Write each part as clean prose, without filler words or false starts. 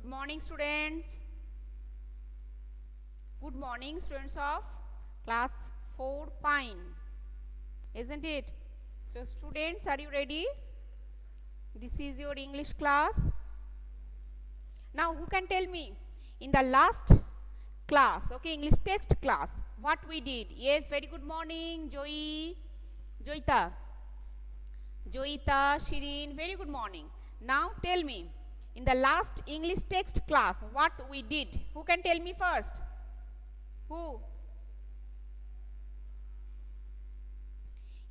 Good morning, students. Good morning, students of class 4 Pine. Isn't it? So, students, are you ready? This is your English class. Now, who can tell me in the last class, okay, English text class, what we did? Yes, very good morning, Joita, Shireen, very good morning. Now, tell me, in the last English text class, what we did? Who can tell me first? Who?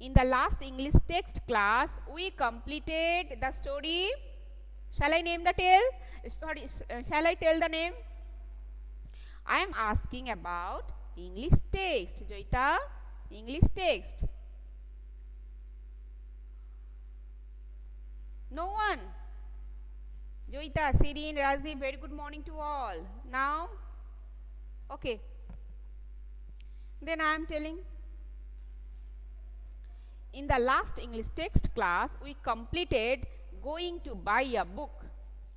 In the last English text class, we completed the story. Shall I name the tale? Sorry, shall I tell the name? I am asking about English text. Joita, English text. No one? Joita, Sirin, Rajdeep, very good morning to all. Now, okay. Then I am telling. In the last English text class, we completed going to buy a book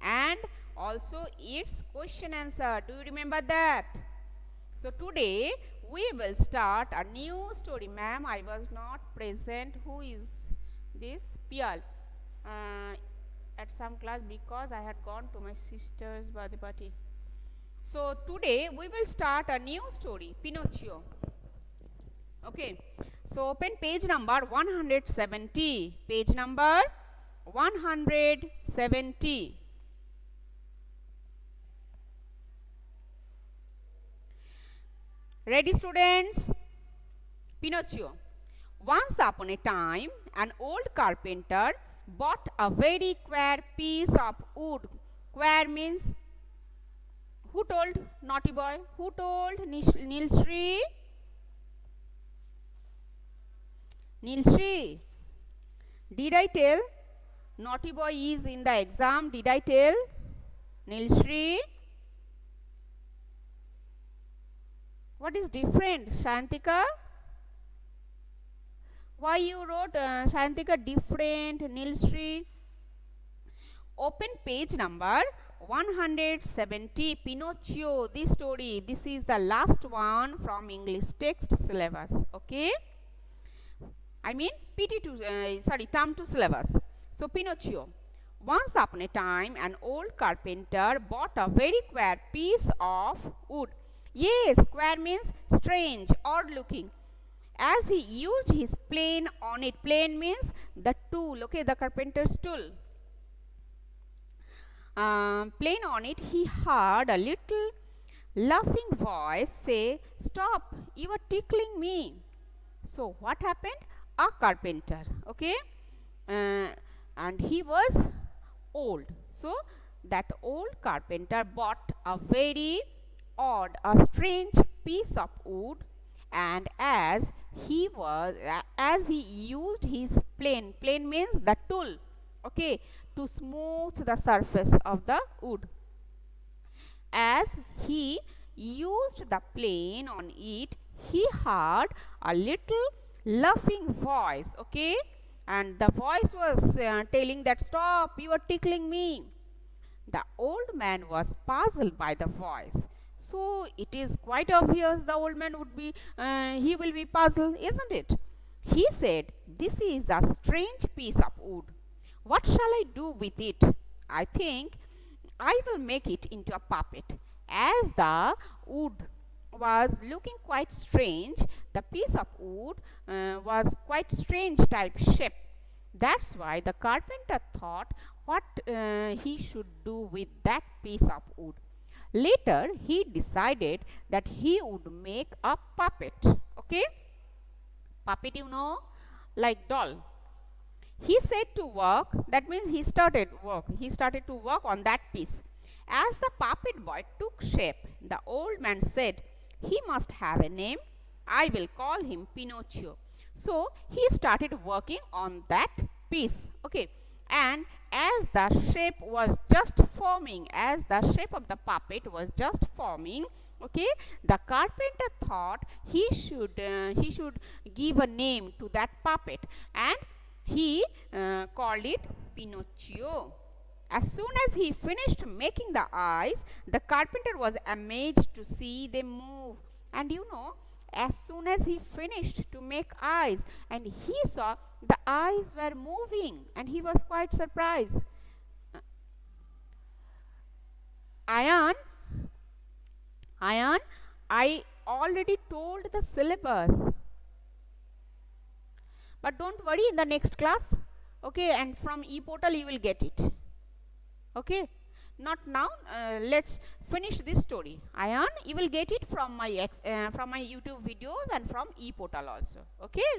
and also its question answer. Do you remember that? So today we will start a new story. Ma'am, I was not present. Who is this? Pial. At some class because I had gone to my sister's birthday party. So today we will start a new story, Pinocchio. Okay. So open page number 170. Page number 170. Ready, students? Pinocchio. Once upon a time, an old carpenter bought a very queer piece of wood. Queer means, who told? Naughty boy. Who told? Nilshri? Nilshri. Did I tell? Naughty boy is in the exam. Did I tell? Nilshri. What is different? Shantika? Why you wrote Shantika different? Nilshri? Open page number 170. Pinocchio. This story. This is the last one from English text syllabus. Okay. I mean PT2, term 2 syllabus. So, Pinocchio. Once upon a time, an old carpenter bought a very queer piece of wood. Yes, queer means strange, odd looking. As he used his plane on it, plane means the tool, okay, the carpenter's tool. Plane on it, he heard a little laughing voice say, "Stop, you are tickling me." So, what happened? A carpenter, okay, and he was old. So, that old carpenter bought a very odd, a strange piece of wood, and as he used his plane means the tool, okay, to smooth the surface of the wood. As he used the plane on it, he heard a little laughing voice, okay, and the voice was telling that, "Stop, you are tickling me." The old man was puzzled by the voice. So it is quite obvious the old man would be, he will be puzzled, isn't it? He said, "This is a strange piece of wood. What shall I do with it? I think I will make it into a puppet." As the wood was looking quite strange, the piece of wood was quite strange type shape. That's why the carpenter thought what he should do with that piece of wood. Later, he decided that he would make a puppet. Okay? Puppet, you know, like doll. He set to work, that means he started work. He started to work on that piece. As the puppet boy took shape, the old man said, "He must have a name. I will call him Pinocchio." So, he started working on that piece. Okay. And as the shape was just forming, as the shape of the puppet was just forming, okay, the carpenter thought he should give a name to that puppet, and he called it Pinocchio. As soon as he finished making the eyes, the carpenter was amazed to see them move. And you know, as soon as he finished to make eyes, and he saw the eyes were moving, and he was quite surprised. Ayan, I already told the syllabus. But don't worry, in the next class, okay, and from e-portal you will get it. Okay, not now. Let's finish this story. Ayan, you will get it from my YouTube videos and from e-portal also. Okay.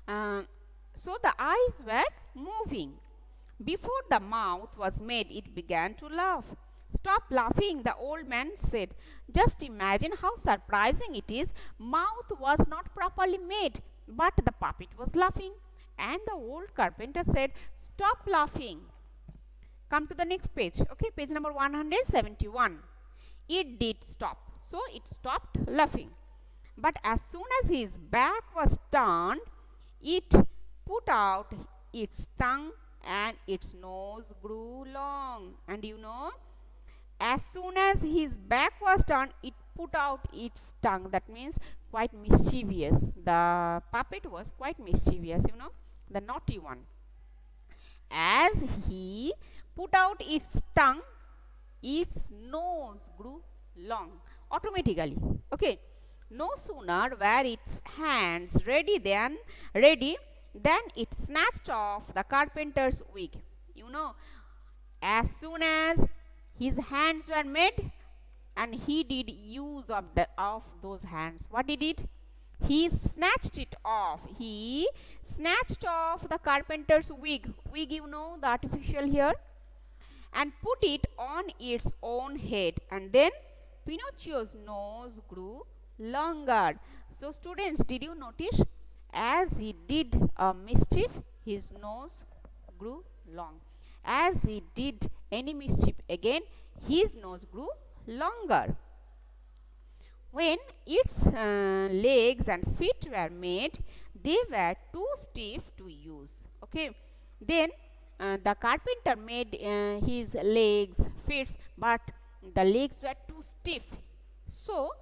So the eyes were moving. Before the mouth was made, it began to laugh. Stop laughing, the old man said. Just imagine how surprising it is. Mouth was not properly made, but the puppet was laughing. And the old carpenter said, stop laughing. Come to the next page. Okay, page number 171. It did stop. So it stopped laughing. But as soon as his back was turned, it put out its tongue and its nose grew long. And you know, as soon as his back was turned, it put out its tongue. That means quite mischievous. The puppet was quite mischievous, you know, the naughty one. As he put out its tongue, its nose grew long automatically. Okay. No sooner were its hands ready than it snatched off the carpenter's wig. You know, as soon as his hands were made and he did use of those hands, what did it? He snatched it off. He snatched off the carpenter's wig. Wig, you know, the artificial hair, and put it on its own head. And then Pinocchio's nose grew longer. So students, did you notice? As he did a mischief, his nose grew long. As he did any mischief again, his nose grew longer. When its legs and feet were made, they were too stiff to use. Okay. Then the carpenter made his legs, feet, but the legs were too stiff. So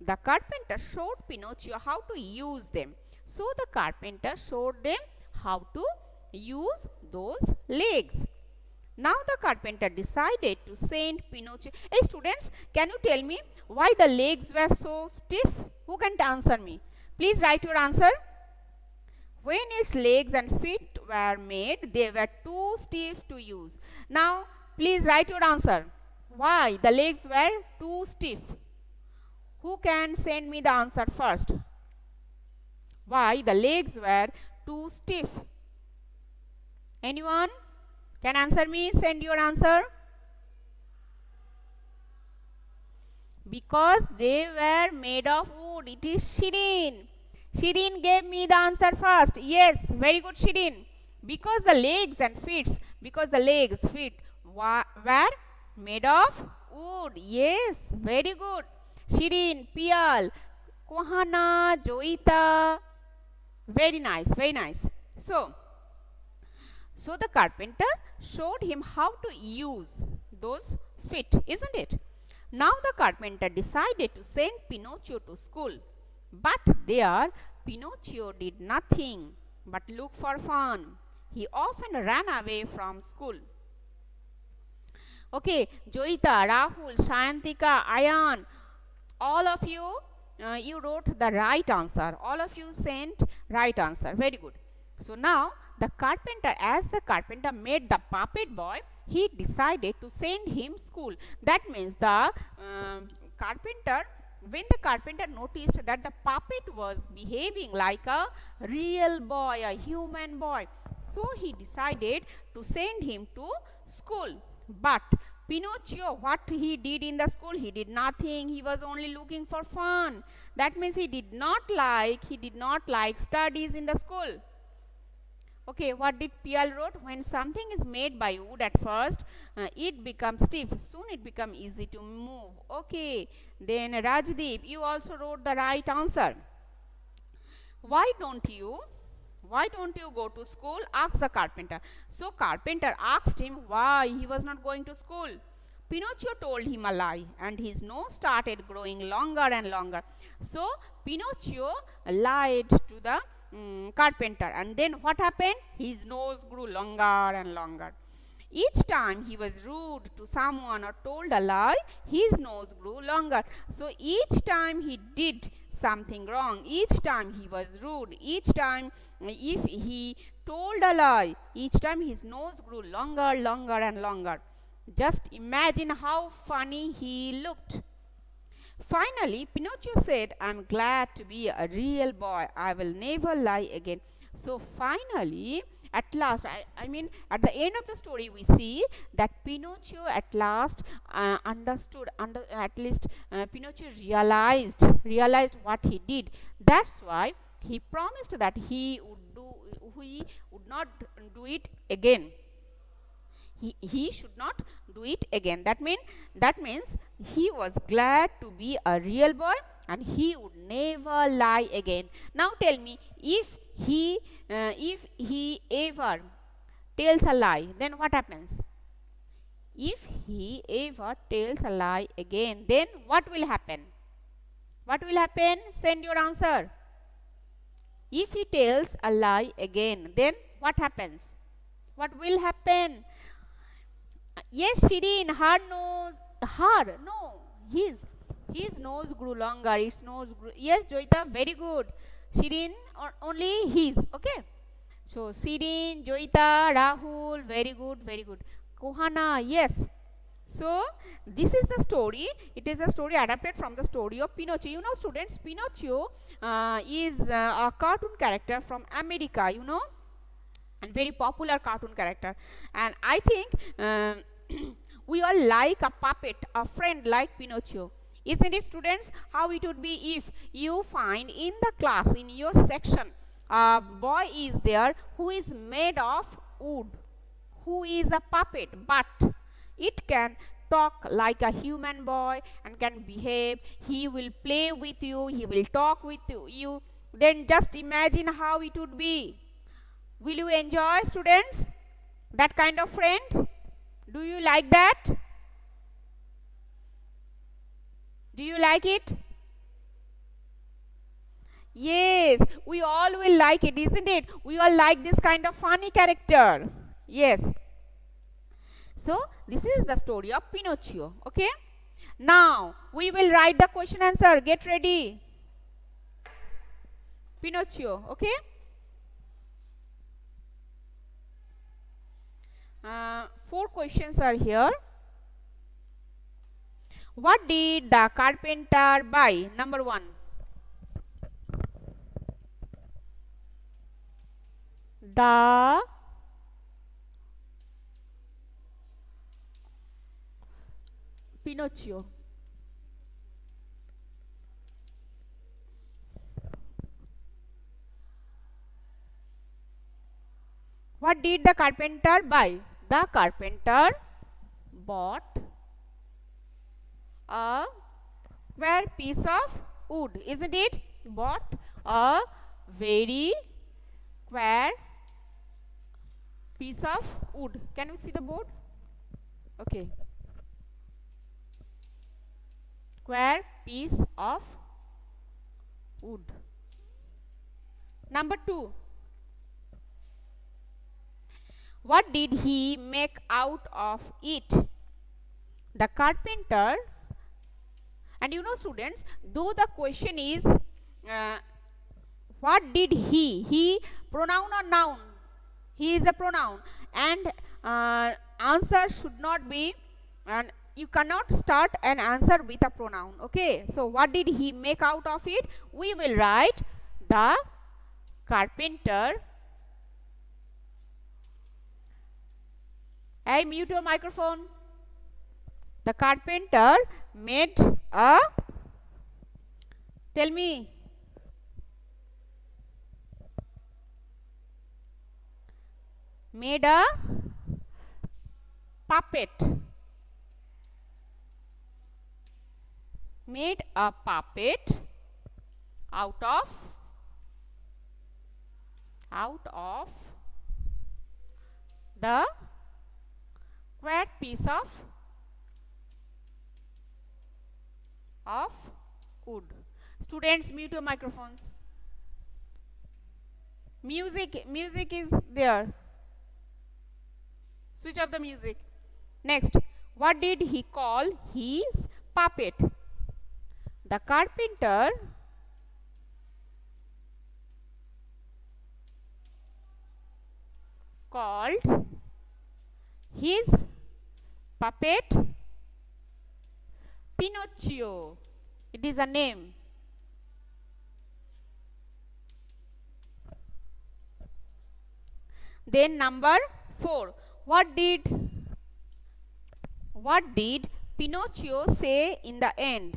the carpenter showed Pinocchio how to use them. So the carpenter showed them how to use those legs. Now the carpenter decided to send Pinocchio. Hey students, can you tell me why the legs were so stiff? Who can answer me? Please write your answer. When its legs and feet were made, they were too stiff to use. Now please write your answer. Why the legs were too stiff? Who can send me the answer first? Why the legs were too stiff? Anyone can answer me? Send your answer. Because they were made of wood. It is Shirin. Shirin gave me the answer first. Yes, very good Shirin. Because the legs and feet were made of wood. Yes, very good. Shirin, Pial, Kohana, Joita. Very nice, very nice. So the carpenter showed him how to use those feet, isn't it? Now the carpenter decided to send Pinocchio to school. But there, Pinocchio did nothing but look for fun. He often ran away from school. Okay, Joita, Rahul, Sayantika, Ayan, all of you, you wrote the right answer. All of you sent right answer. Very good. So now, as the carpenter made the puppet boy, he decided to send him school. That means the when the carpenter noticed that the puppet was behaving like a real boy, a human boy, so he decided to send him to school. But Pinocchio, what he did in the school? He did nothing. He was only looking for fun. That means he did not like studies in the school. Okay, what did Pial wrote? When something is made by wood at first, it becomes stiff. Soon it becomes easy to move. Okay, then Rajdeep, you also wrote the right answer. Why don't you Why don't you go to school? Asked the carpenter. So carpenter asked him why he was not going to school. Pinocchio told him a lie, and his nose started growing longer and longer. So Pinocchio lied to the carpenter, and then what happened? His nose grew longer and longer. Each time he was rude to someone or told a lie, his nose grew longer. So each time he did something wrong, each time he was rude, each time if he told a lie, each time his nose grew longer, longer and longer. Just imagine how funny he looked. Finally, Pinocchio said, I'm glad to be a real boy. I will never lie again. So finally, at last, at the end of the story, we see that Pinocchio at last Pinocchio realized what he did. That's why he promised that he would not do it again. He should not do it again. That means he was glad to be a real boy and he would never lie again. Now tell me, if he ever tells a lie, then what happens? If he ever tells a lie again, then what will happen? What will happen? Send your answer. If he tells a lie again, then what happens? What will happen? Yes, Shirin, his nose grew longer, its nose grew, yes, Joita, very good. Shirin, only his, okay. So, Shirin, Joita, Rahul, very good, very good. Kohana, yes. So, this is the story. It is a story adapted from the story of Pinocchio. You know, students, Pinocchio is a cartoon character from America, you know, and very popular cartoon character. And I think we all like a puppet, a friend like Pinocchio. Isn't it, students? How it would be if you find in the class, in your section, a boy is there who is made of wood, who is a puppet, but it can talk like a human boy and can behave. He will play with you, he will talk with you. Then just imagine how it would be. Will you enjoy, students, that kind of friend? Do you like that? Do you like it? Yes, we all will like it, isn't it? We all like this kind of funny character. Yes. So, this is the story of Pinocchio, okay? Now, we will write the question answer. Get ready. Pinocchio, okay? 4 questions are here. What did the carpenter buy? Number 1. The Pinocchio. What did the carpenter buy? The carpenter bought a square piece of wood, isn't it? Bought a very square piece of wood. Can you see the board? Okay. Square piece of wood. Number 2. What did he make out of it? The carpenter, and you know, students, though the question is what did he pronoun or noun? He is a pronoun, and answer should not be, and you cannot start an answer with a pronoun, okay? So what did he make out of it? We will write the carpenter. Hey, mute your microphone. The carpenter made a, tell me, made a puppet. Made a puppet out out of the square piece of wood. Students, mute your microphones. Music is there. Switch off the music. Next, what did he call his puppet? The carpenter called his puppet Pinocchio. It is a name. Then number 4. What did Pinocchio say in the end?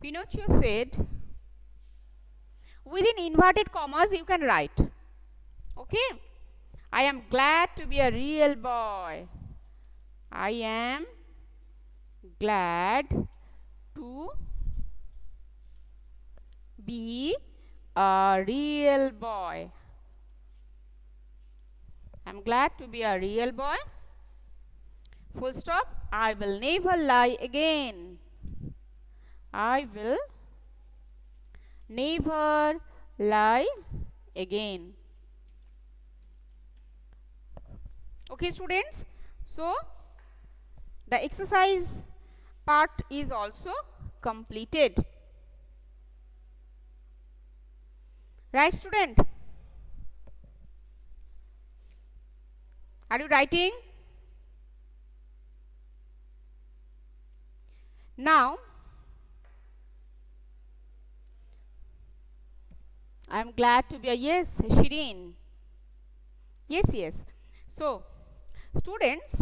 Pinocchio said, within inverted commas you can write, okay, I am glad to be a real boy. I am glad to be a real boy. I am glad to be a real boy. Full stop. I will never lie again. I will never lie again. Okay, students. So, the exercise part is also completed. Right, student? Are you writing? Now, I am glad to be a yes, Shireen. Yes. So, students,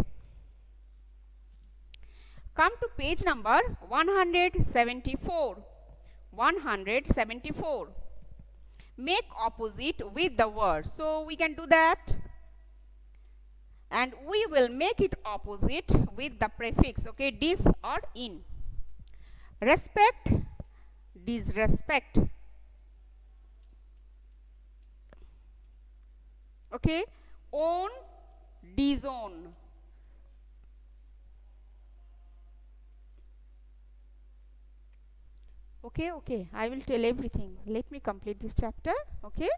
come to page number 174. 174. Make opposite with the word. So, we can do that. And we will make it opposite with the prefix, okay, dis or in. Respect, disrespect. Okay, own, disown. Okay, I will tell everything. Let me complete this chapter, okay.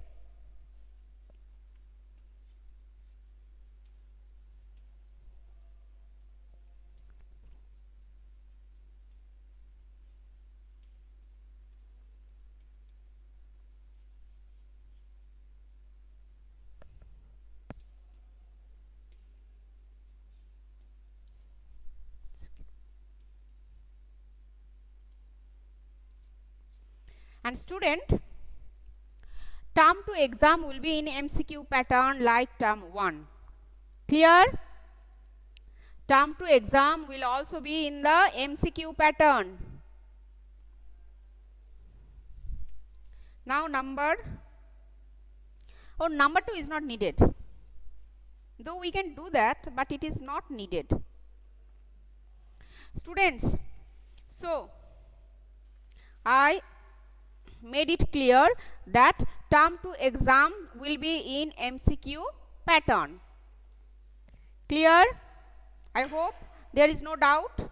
And student, term 2 exam will be in MCQ pattern like term 1. Clear? Term 2 exam will also be in the MCQ pattern. Now number 2 is not needed. Though we can do that, but it is not needed. Students, so I made it clear that term 2 exam will be in MCQ pattern. Clear? I hope there is no doubt.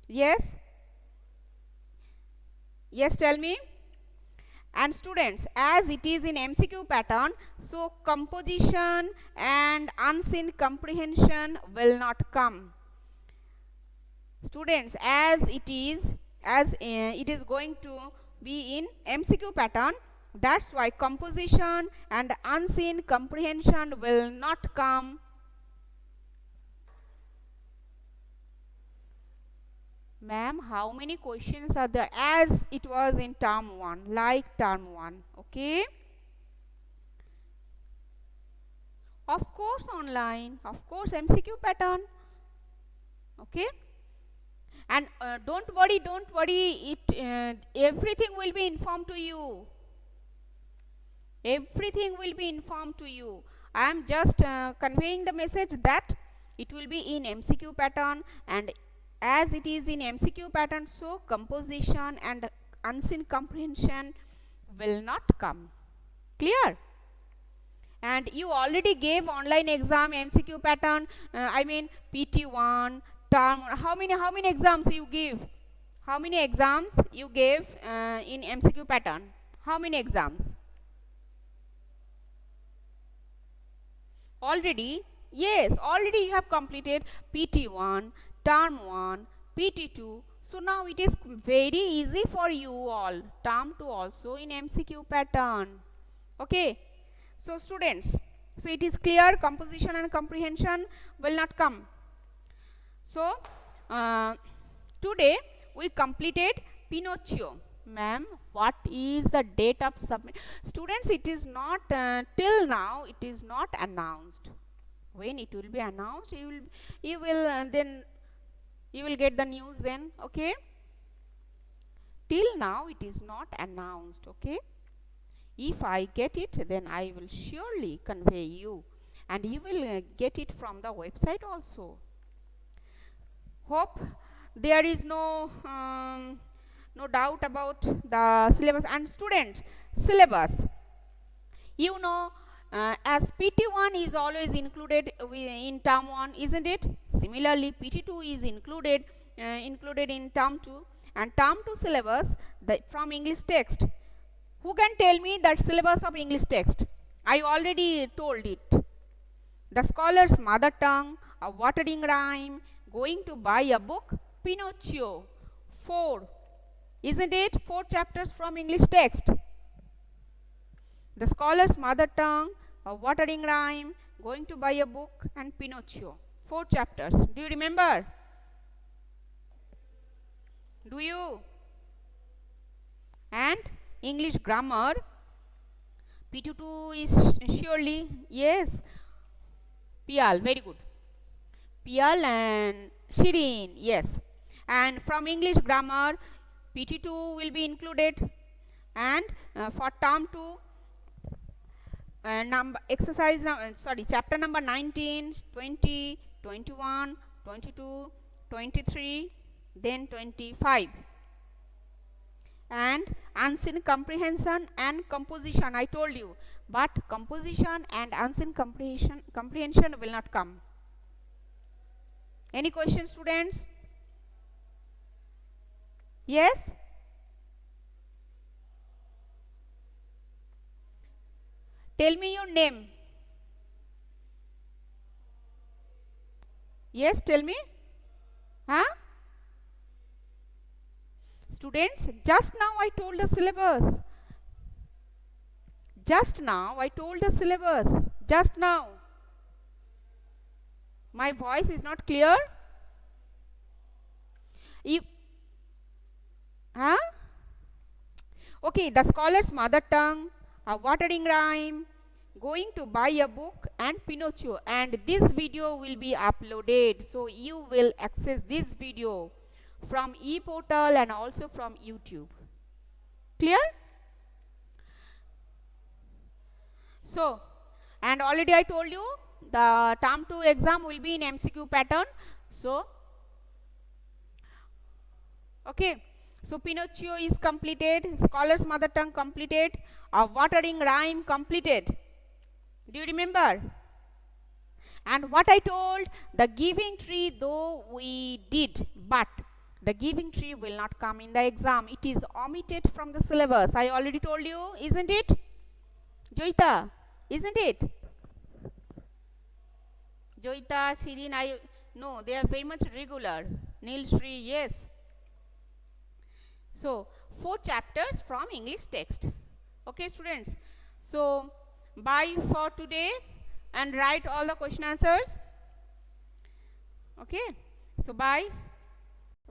Yes? Yes, tell me. And students, as it is in MCQ pattern, so composition and unseen comprehension will not come. Students, as it is going to be in MCQ pattern, that's why composition and unseen comprehension will not come. Ma'am, how many questions are there? As it was in term 1, like term 1, okay? Of course online, of course MCQ pattern, okay? And don't worry, everything will be informed to you. Everything will be informed to you. I am just conveying the message that it will be in MCQ pattern, and as it is in MCQ pattern, so composition and unseen comprehension will not come. Clear? And you already gave online exam MCQ pattern, I mean PT1 term. How many exams you give? How many exams you gave in MCQ pattern? How many exams? Already? Yes, already you have completed PT1, term 1, PT2. So now it is very easy for you all. Term 2 also in MCQ pattern. Okay. So students, so it is clear, composition and comprehension will not come. So today we completed Pinocchio. Ma'am, what is the date of submit? Students, it is not till now it is not announced. When it will be announced, you will then you will get the news then. Okay. Till now it is not announced. Okay. If I get it, then I will surely convey you, and you will get it from the website also. Hope there is no doubt about the syllabus. And students, syllabus, you know, as PT1 is always included in term 1, isn't it? Similarly, PT2 is included in term 2, and term 2 syllabus from English text. Who can tell me that syllabus of English text? I already told it. The scholar's mother tongue, a watering rhyme, going to buy a book, Pinocchio. 4. Isn't it? 4 chapters from English text. The scholar's mother tongue, a watering rhyme, going to buy a book, and Pinocchio. 4 chapters. Do you remember? Do you? And English grammar, PT2 is surely, yes, Pial, very good. Pial and Shirin, yes. And from English grammar, PT2 will be included. And for term 2, chapter number 19, 20, 21, 22, 23, then 25. And unseen comprehension and composition, I told you, but composition and unseen comprehension will not come. Any questions, students? Yes? Tell me your name. Yes, tell me. Huh? Students, just now I told the syllabus. Just now I told the syllabus. Just now. My voice is not clear? Huh? Okay, the scholar's mother tongue, a watering rhyme, going to buy a book, and Pinocchio. And this video will be uploaded. So you will access this video from ePortal and also from YouTube. Clear? So, and already I told you the term 2 exam will be in MCQ pattern. So, okay. So, Pinocchio is completed, scholar's mother tongue completed, a watering rhyme completed. Do you remember? And what I told, the giving tree though we did, but the giving tree will not come in the exam. It is omitted from the syllabus. I already told you, isn't it? Joita, isn't it? Joita, Shirin, no, they are very much regular. Nil, Shri, yes. So, 4 chapters from English text. Okay, students. So, bye for today and write all the question answers. Okay. So, bye.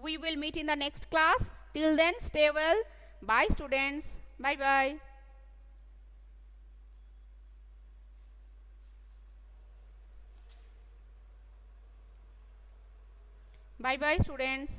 We will meet in the next class. Till then, stay well. Bye, students. Bye-bye. Bye-bye, students.